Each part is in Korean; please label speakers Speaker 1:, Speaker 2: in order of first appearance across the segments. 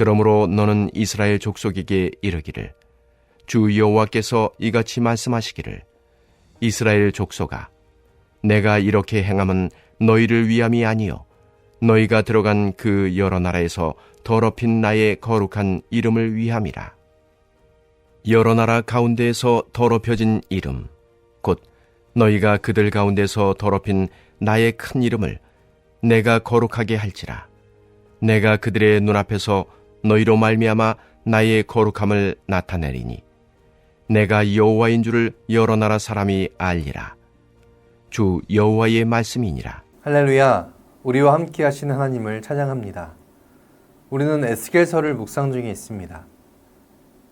Speaker 1: 그러므로 너는 이스라엘 족속에게 이르기를 주 여호와께서 이같이 말씀하시기를 이스라엘 족속아 내가 이렇게 행함은 너희를 위함이 아니요 너희가 들어간 그 여러 나라에서 더럽힌 나의 거룩한 이름을 위함이라. 여러 나라 가운데에서 더럽혀진 이름 곧 너희가 그들 가운데서 더럽힌 나의 큰 이름을 내가 거룩하게 할지라. 내가 그들의 눈앞에서 너희로 말미암아 나의 거룩함을 나타내리니 내가 여호와인 줄을 여러 나라 사람이 알리라. 주 여호와의 말씀이니라.
Speaker 2: 할렐루야, 우리와 함께 하시는 하나님을 찬양합니다. 우리는 에스겔서를 묵상 중에 있습니다.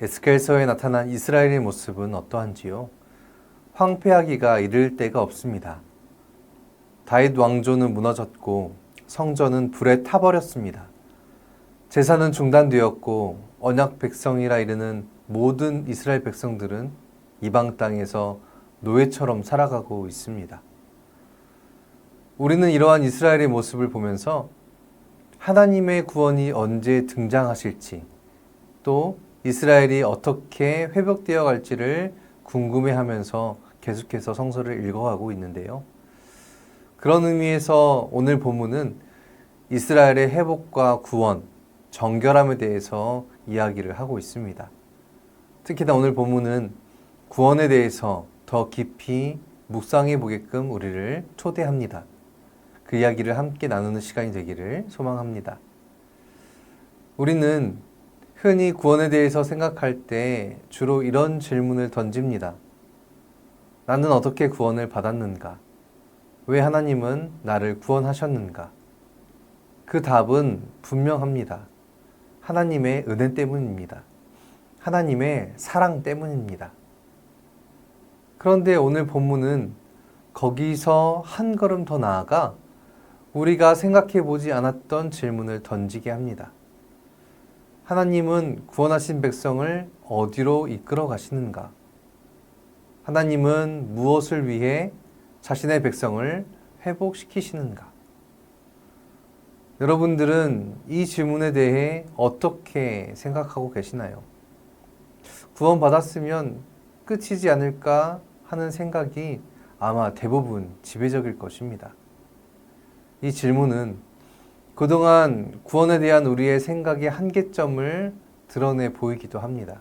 Speaker 2: 에스겔서에 나타난 이스라엘의 모습은 어떠한지요? 황폐하기가 이를 데가 없습니다. 다윗 왕조는 무너졌고 성전은 불에 타버렸습니다. 제사는 중단되었고 언약 백성이라 이르는 모든 이스라엘 백성들은 이방 땅에서 노예처럼 살아가고 있습니다. 우리는 이러한 이스라엘의 모습을 보면서 하나님의 구원이 언제 등장하실지 또 이스라엘이 어떻게 회복되어 갈지를 궁금해하면서 계속해서 성서를 읽어가고 있는데요. 그런 의미에서 오늘 본문은 이스라엘의 회복과 구원, 정결함에 대해서 이야기를 하고 있습니다. 특히나 오늘 본문은 구원에 대해서 더 깊이 묵상해 보게끔 우리를 초대합니다. 그 이야기를 함께 나누는 시간이 되기를 소망합니다. 우리는 흔히 구원에 대해서 생각할 때 주로 이런 질문을 던집니다. 나는 어떻게 구원을 받았는가? 왜 하나님은 나를 구원하셨는가? 그 답은 분명합니다. 하나님의 은혜 때문입니다. 하나님의 사랑 때문입니다. 그런데 오늘 본문은 거기서 한 걸음 더 나아가 우리가 생각해 보지 않았던 질문을 던지게 합니다. 하나님은 구원하신 백성을 어디로 이끌어 가시는가? 하나님은 무엇을 위해 자신의 백성을 회복시키시는가? 여러분들은 이 질문에 대해 어떻게 생각하고 계시나요? 구원받았으면 끝이지 않을까 하는 생각이 아마 대부분 지배적일 것입니다. 이 질문은 그동안 구원에 대한 우리의 생각의 한계점을 드러내 보이기도 합니다.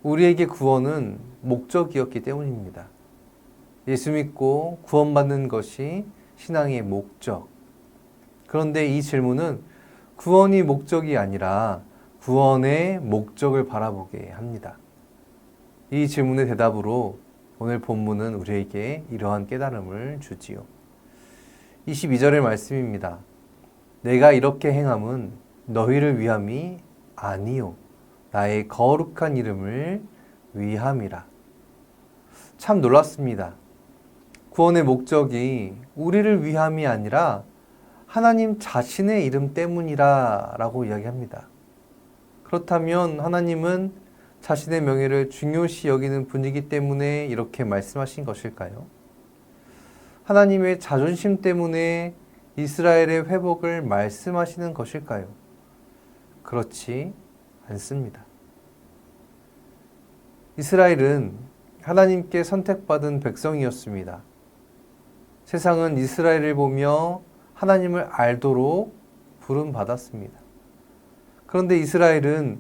Speaker 2: 우리에게 구원은 목적이었기 때문입니다. 예수 믿고 구원받는 것이 신앙의 목적. 그런데 이 질문은 구원이 목적이 아니라 구원의 목적을 바라보게 합니다. 이 질문의 대답으로 오늘 본문은 우리에게 이러한 깨달음을 주지요. 22절의 말씀입니다. 내가 이렇게 행함은 너희를 위함이 아니요 나의 거룩한 이름을 위함이라. 참 놀랐습니다. 구원의 목적이 우리를 위함이 아니라 하나님 자신의 이름 때문이라 라고 이야기합니다. 그렇다면 하나님은 자신의 명예를 중요시 여기는 분이기 때문에 이렇게 말씀하신 것일까요? 하나님의 자존심 때문에 이스라엘의 회복을 말씀하시는 것일까요? 그렇지 않습니다. 이스라엘은 하나님께 선택받은 백성이었습니다. 세상은 이스라엘을 보며 하나님을 알도록 부름받았습니다. 그런데 이스라엘은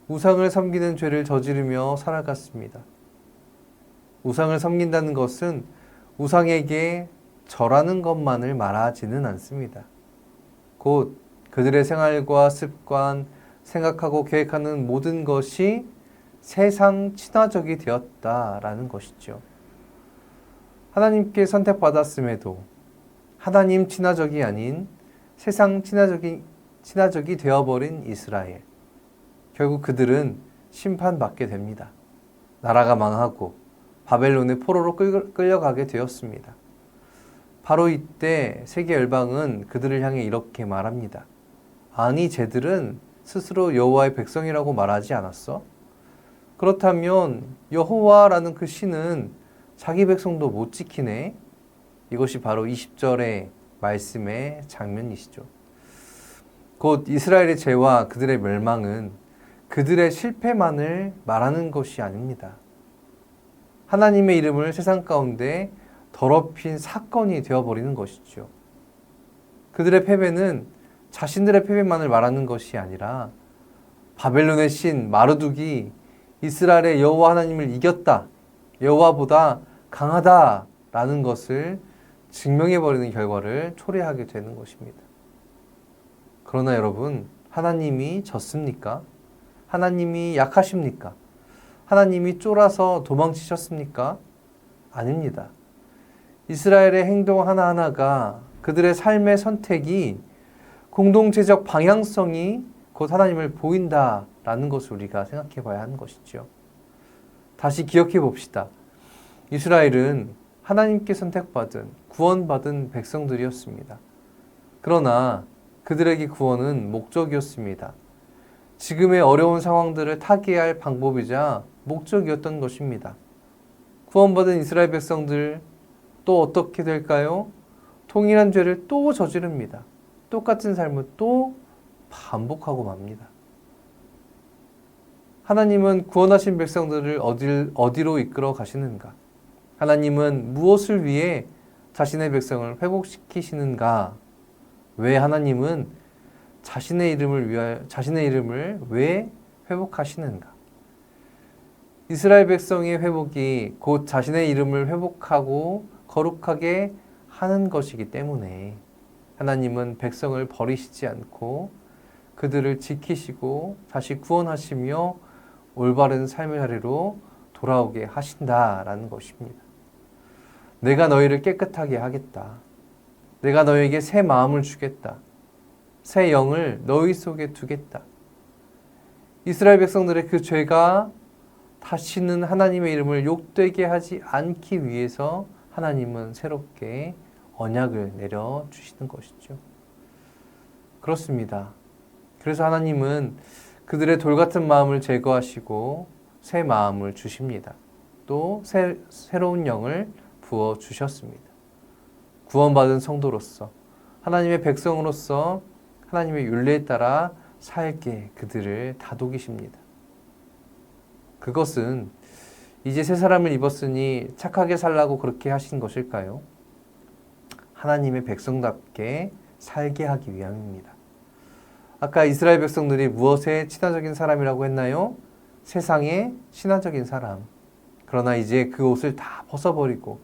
Speaker 2: 우상을 섬기는 죄를 저지르며 살아갔습니다. 우상을 섬긴다는 것은 우상에게 절하는 것만을 말하지는 않습니다. 곧 그들의 생활과 습관, 생각하고 계획하는 모든 것이 세상 친화적이 되었다라는 것이죠. 하나님께 선택받았음에도 하나님 친화적이 아닌 세상 친화적이 되어버린 이스라엘. 결국 그들은 심판받게 됩니다. 나라가 망하고 바벨론의 포로로 끌려가게 되었습니다. 바로 이때 세계 열방은 그들을 향해 이렇게 말합니다. 아니 쟤들은 스스로 여호와의 백성이라고 말하지 않았어? 그렇다면 여호와라는 그 신은 자기 백성도 못 지키네? 이것이 바로 20절의 말씀의 장면이시죠. 곧 이스라엘의 죄와 그들의 멸망은 그들의 실패만을 말하는 것이 아닙니다. 하나님의 이름을 세상 가운데 더럽힌 사건이 되어버리는 것이죠. 그들의 패배는 자신들의 패배만을 말하는 것이 아니라 바벨론의 신 마르둑이 이스라엘의 여호와 하나님을 이겼다, 여호와보다 강하다라는 것을 증명해버리는 결과를 초래하게 되는 것입니다. 그러나 여러분, 하나님이 졌습니까? 하나님이 약하십니까? 하나님이 쫄아서 도망치셨습니까? 아닙니다. 이스라엘의 행동 하나하나가, 그들의 삶의 선택이 공동체적 방향성이 곧 하나님을 보인다라는 것을 우리가 생각해 봐야 하는 것이죠. 다시 기억해 봅시다. 이스라엘은 하나님께 선택받은, 구원받은 백성들이었습니다. 그러나 그들에게 구원은 목적이었습니다. 지금의 어려운 상황들을 타개할 방법이자 목적이었던 것입니다. 구원받은 이스라엘 백성들 또 어떻게 될까요? 동일한 죄를 또 저지릅니다. 똑같은 삶을 또 반복하고 맙니다. 하나님은 구원하신 백성들을 어디로 이끌어 가시는가? 하나님은 무엇을 위해 자신의 백성을 회복시키시는가? 왜 하나님은 자신의 이름을 왜 회복하시는가? 이스라엘 백성의 회복이 곧 자신의 이름을 회복하고 거룩하게 하는 것이기 때문에 하나님은 백성을 버리시지 않고 그들을 지키시고 다시 구원하시며 올바른 삶의 자리로 돌아오게 하신다라는 것입니다. 내가 너희를 깨끗하게 하겠다. 내가 너희에게 새 마음을 주겠다. 새 영을 너희 속에 두겠다. 이스라엘 백성들의 그 죄가 다시는 하나님의 이름을 욕되게 하지 않기 위해서 하나님은 새롭게 언약을 내려주시는 것이죠. 그렇습니다. 그래서 하나님은 그들의 돌같은 마음을 제거하시고 새 마음을 주십니다. 또 새로운 영을 부어주셨습니다. 구원받은 성도로서, 하나님의 백성으로서 하나님의 율례에 따라 살게 그들을 다독이십니다. 그것은 이제 새 사람을 입었으니 착하게 살라고 그렇게 하신 것일까요? 하나님의 백성답게 살게 하기 위함입니다. 아까 이스라엘 백성들이 무엇에 친화적인 사람이라고 했나요? 세상의 친화적인 사람. 그러나 이제 그 옷을 다 벗어버리고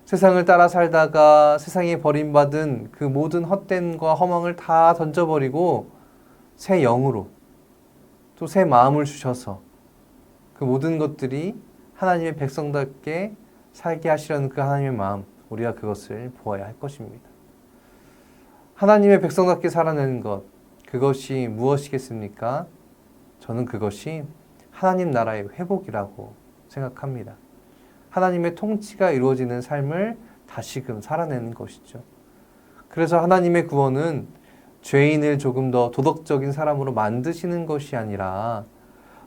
Speaker 2: 세상을 따라 살다가 세상에 버림받은 그 모든 헛됨과 허망을 다 던져버리고 새 영으로 또 새 마음을 주셔서 그 모든 것들이 하나님의 백성답게 살게 하시려는 그 하나님의 마음, 우리가 그것을 보아야 할 것입니다. 하나님의 백성답게 살아내는 것, 그것이 무엇이겠습니까? 저는 그것이 하나님 나라의 회복이라고 생각합니다. 하나님의 통치가 이루어지는 삶을 다시금 살아내는 것이죠. 그래서 하나님의 구원은 죄인을 조금 더 도덕적인 사람으로 만드시는 것이 아니라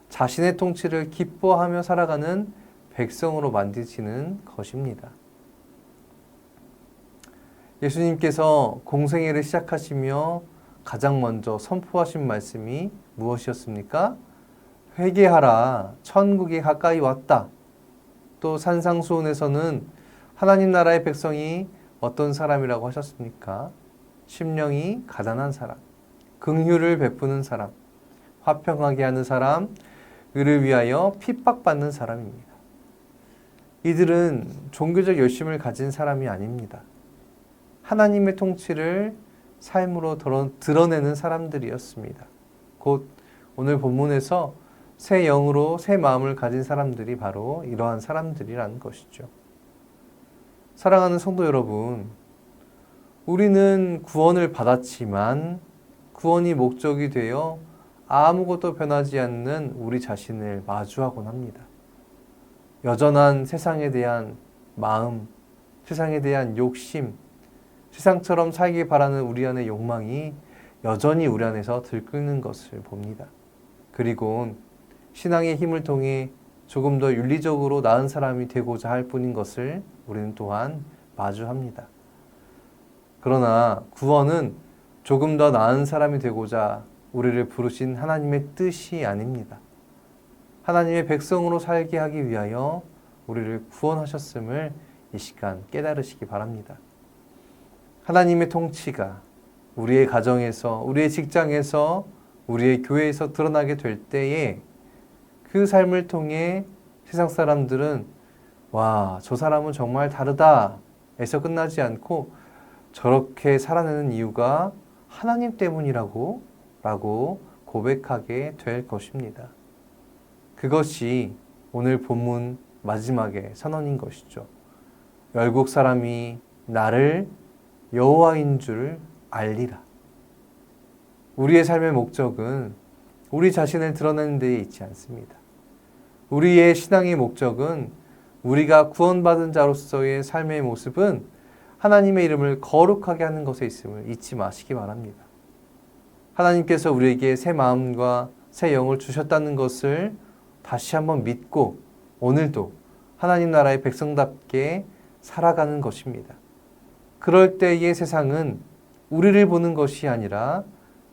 Speaker 2: 자신의 통치를 기뻐하며 살아가는 백성으로 만드시는 것입니다. 예수님께서 공생애를 시작하시며 가장 먼저 선포하신 말씀이 무엇이었습니까? 회개하라, 천국이 가까이 왔다. 또 산상수훈에서는 하나님 나라의 백성이 어떤 사람이라고 하셨습니까? 심령이 가난한 사람, 긍휼을 베푸는 사람, 화평하게 하는 사람, 의를 위하여 핍박받는 사람입니다. 이들은 종교적 열심을 가진 사람이 아닙니다. 하나님의 통치를 삶으로 드러내는 사람들이었습니다. 곧 오늘 본문에서 새 영으로 새 마음을 가진 사람들이 바로 이러한 사람들이라는 것이죠. 사랑하는 성도 여러분, 우리는 구원을 받았지만 구원이 목적이 되어 아무것도 변하지 않는 우리 자신을 마주하곤 합니다. 여전한 세상에 대한 마음, 세상에 대한 욕심, 세상처럼 살기 바라는 우리 안의 욕망이 여전히 우리 안에서 들끓는 것을 봅니다. 그리고 신앙의 힘을 통해 조금 더 윤리적으로 나은 사람이 되고자 할 뿐인 것을 우리는 또한 마주합니다. 그러나 구원은 조금 더 나은 사람이 되고자 우리를 부르신 하나님의 뜻이 아닙니다. 하나님의 백성으로 살게 하기 위하여 우리를 구원하셨음을 이 시간 깨달으시기 바랍니다. 하나님의 통치가 우리의 가정에서, 우리의 직장에서, 우리의 교회에서 드러나게 될 때에 그 삶을 통해 세상 사람들은 와, 저 사람은 정말 다르다 에서 끝나지 않고 저렇게 살아내는 이유가 하나님 때문이라고 고백하게 될 것입니다. 그것이 오늘 본문 마지막의 선언인 것이죠. 열국 사람이 나를 여호와인 줄 알리라. 우리의 삶의 목적은 우리 자신을 드러내는 데에 있지 않습니다. 우리의 신앙의 목적은 우리가 구원받은 자로서의 삶의 모습은 하나님의 이름을 거룩하게 하는 것에 있음을 잊지 마시기 바랍니다. 하나님께서 우리에게 새 마음과 새 영을 주셨다는 것을 다시 한번 믿고 오늘도 하나님 나라의 백성답게 살아가는 것입니다. 그럴 때의 세상은 우리를 보는 것이 아니라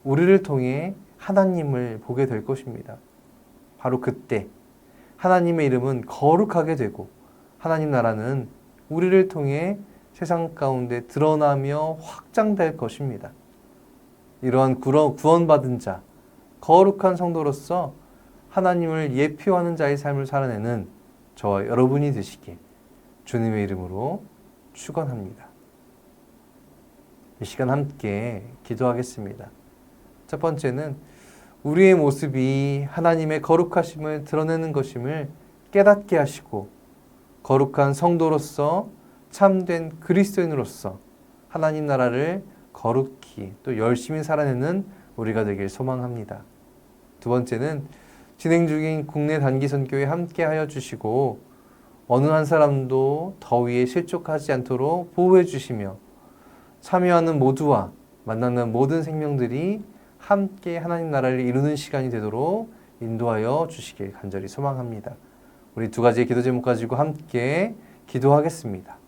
Speaker 2: 우리를 통해 하나님을 보게 될 것입니다. 바로 그때 하나님의 이름은 거룩하게 되고 하나님 나라는 우리를 통해 세상 가운데 드러나며 확장될 것입니다. 이러한 구원받은 자, 거룩한 성도로서 하나님을 예표하는 자의 삶을 살아내는 저와 여러분이 되시길 주님의 이름으로 축원합니다. 이 시간 함께 기도하겠습니다. 첫 번째는 우리의 모습이 하나님의 거룩하심을 드러내는 것임을 깨닫게 하시고 거룩한 성도로서 참된 그리스도인으로서 하나님 나라를 거룩히 또 열심히 살아내는 우리가 되길 소망합니다. 두 번째는 진행 중인 국내 단기 선교에 함께 하여 주시고 어느 한 사람도 더위에 실족하지 않도록 보호해 주시며 참여하는 모두와 만나는 모든 생명들이 함께 하나님 나라를 이루는 시간이 되도록 인도하여 주시길 간절히 소망합니다. 우리 두 가지의 기도 제목 가지고 함께 기도하겠습니다.